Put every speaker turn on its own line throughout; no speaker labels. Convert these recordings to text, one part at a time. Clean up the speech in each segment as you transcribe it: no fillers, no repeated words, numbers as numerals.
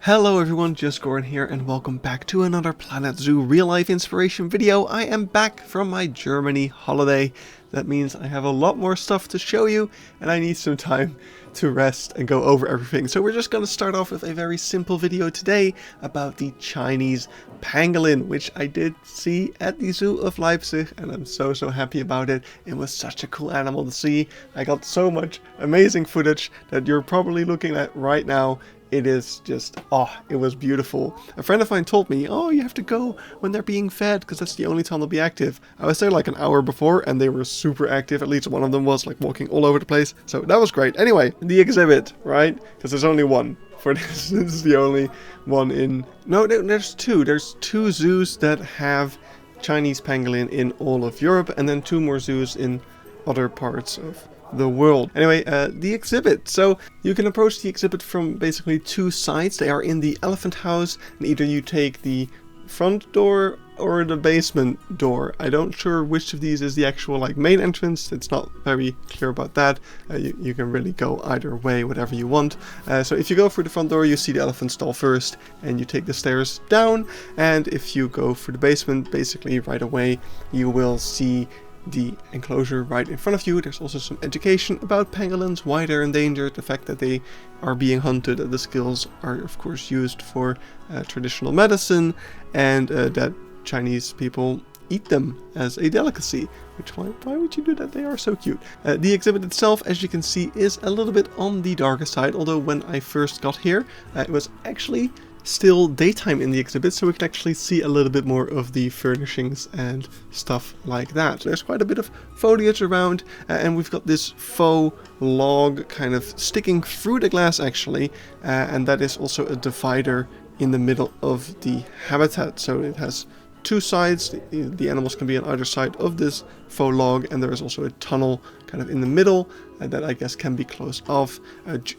Hello everyone, just Gordon here and welcome back to another Planet Zoo real life inspiration video. I am back from my Germany holiday. That means I have a lot more stuff to show you and I need some time to rest and go over everything. So we're just going to start off with a very simple video today about the Chinese pangolin, which I did see at the Zoo of Leipzig and I'm so happy about it. It was such a cool animal to see. I got so much amazing footage that you're probably looking at right now. It is just, it was beautiful. A friend of mine told me, you have to go when they're being fed because that's the only time they'll be active. I was there like an hour before and they were super active. At least one of them was like walking all over the place. So that was great. Anyway, the exhibit, right? Because there's only one for this. This is the only one in... No, there's two. There's two zoos that have Chinese pangolin in all of Europe and then two more zoos in other parts of the world. Anyway, the exhibit. So you can approach the exhibit from basically two sides. They are in the elephant house and either you take the front door or the basement door. I don't sure which of these is the actual like main entrance. It's not very clear about that. You can really go either way, whatever you want. So if you go through the front door, you see the elephant stall first and you take the stairs down. And if you go through the basement, basically right away, you will see the enclosure right in front of you. There's also some education about pangolins, why they're endangered, the fact that they are being hunted, that the skills are of course used for traditional medicine, and that Chinese people eat them as a delicacy. Which why would you do that? They are so cute. The exhibit itself, as you can see, is a little bit on the darker side, although when I first got here it was actually still daytime in the exhibit, so we can actually see a little bit more of the furnishings and stuff like that. There's quite a bit of foliage around, and we've got this faux log kind of sticking through the glass actually, and that is also a divider in the middle of the habitat. So it has two sides, the animals can be on either side of this faux log, and there is also a tunnel kind of in the middle that I guess can be closed off.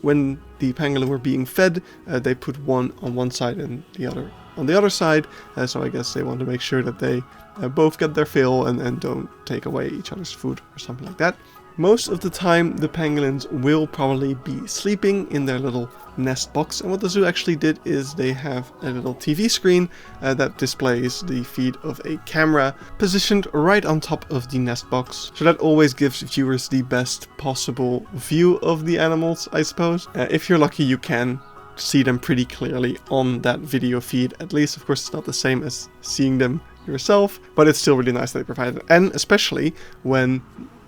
When the pangolin were being fed, they put one on one side and the other on the other side, so I guess they want to make sure that they both get their fill and don't take away each other's food or something like that. Most of the time the pangolins will probably be sleeping in their little nest box, and what the zoo actually did is they have a little TV screen that displays the feed of a camera positioned right on top of the nest box, so that always gives viewers the best possible view of the animals, I suppose. If you're lucky, you can see them pretty clearly on that video feed. At least, of course, it's not the same as seeing them yourself, but it's still really nice that they provide it, and especially when,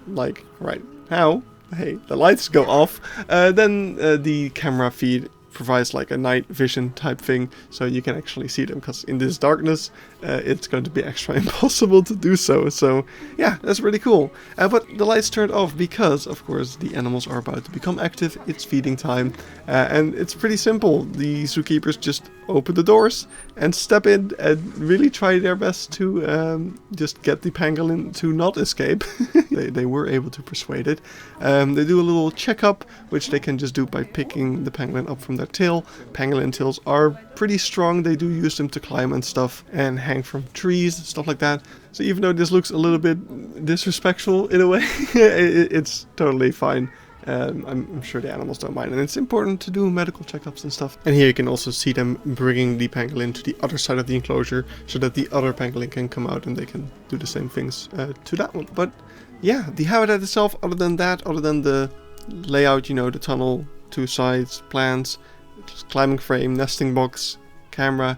like right now, hey, the lights go off, then the camera feed provides like a night vision type thing, so you can actually see them, because in this darkness it's going to be extra impossible to do so. So yeah, that's really cool. But the lights turned off because of course the animals are about to become active. It's feeding time, and it's pretty simple. The zookeepers just open the doors and step in and really try their best to just get the pangolin to not escape. they were able to persuade it. They do a little checkup, which they can just do by picking the pangolin up from their tail. Pangolin tails are pretty strong. They do use them to climb and stuff and hang from trees and stuff like that. So even though this looks a little bit disrespectful in a way, it's totally fine. I'm sure the animals don't mind, and it's important to do medical checkups and stuff. And here you can also see them bringing the pangolin to the other side of the enclosure so that the other pangolin can come out and they can do the same things to that one. But yeah, the habitat itself, other than the layout, the tunnel, two sides, plants, climbing frame, nesting box, camera,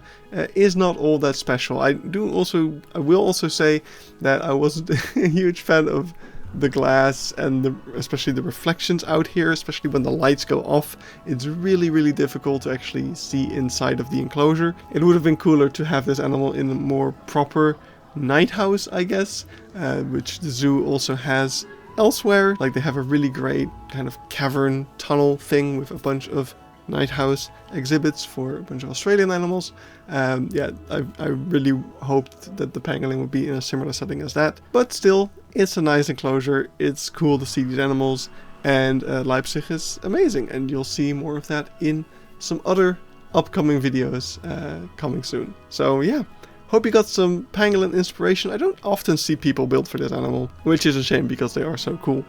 is not all that special. I will also say that I wasn't a huge fan of the glass and especially the reflections out here, especially when the lights go off. It's really difficult to actually see inside of the enclosure. It would have been cooler to have this animal in a more proper night house, I guess, which the zoo also has elsewhere. Like they have a really great kind of cavern tunnel thing with a bunch of night house exhibits for a bunch of Australian animals. I really hoped that the pangolin would be in a similar setting as that, but still, it's a nice enclosure. It's cool to see these animals, and Leipzig is amazing, and you'll see more of that in some other upcoming videos coming soon. So yeah, hope you got some pangolin inspiration. I don't often see people build for this animal, which is a shame because they are so cool.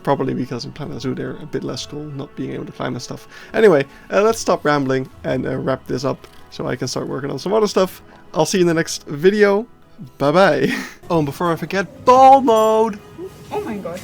probably because in Planet Zoo they're a bit less cool, not being able to climb and stuff. Anyway, let's stop rambling and wrap this up so I can start working on some other stuff. I'll see you in the next video. Bye bye. Oh, and before I forget, ball mode!
Oh my god.